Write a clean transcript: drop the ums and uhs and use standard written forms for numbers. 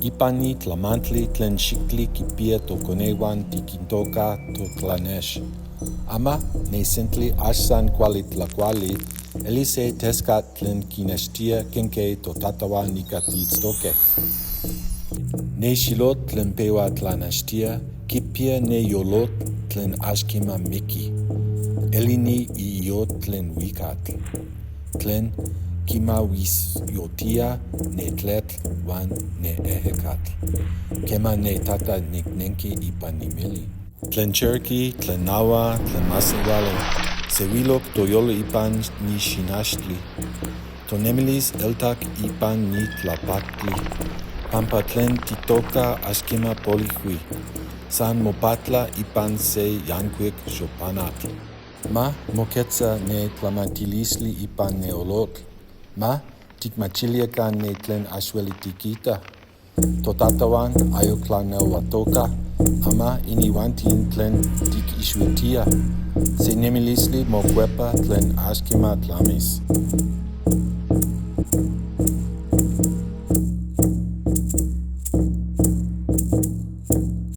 Ipani tlamantli tlen xictli kipia tokonewan tikintoka totlanex. Ama nesentli axsan kuali tlakuali, elise teskat tlen kinextia kenkei totatawan nikatitztoke. Ne xilot tlen pewa tlanextia, kipia ne yolotl tlen axkima miki. Elini iyot tlen huicatl. Tlen kimawisyotia ne tletl wan ne ehekatl. Kema ne tata niknenki ipan nimeli. Tlen Cherokee, tlen Nahua, tlen Masehuale, sewilok toyolo ipan ni xinaxtli. Tonemilis eltak ipan ni tlapactli. Pampa tlen titoka axkima polihui. San mopatla ipan se yankuik xopanatl. Ma moketza ne tlamatilisli ipan ne Olotl. Ma tikmachiliakan ne tlen axuelitikita. Totatawan ayoklaneuatoka, ama iniwantin tlen tikixuitia. Se nemilisli mokuepa tlen axkima tlamis.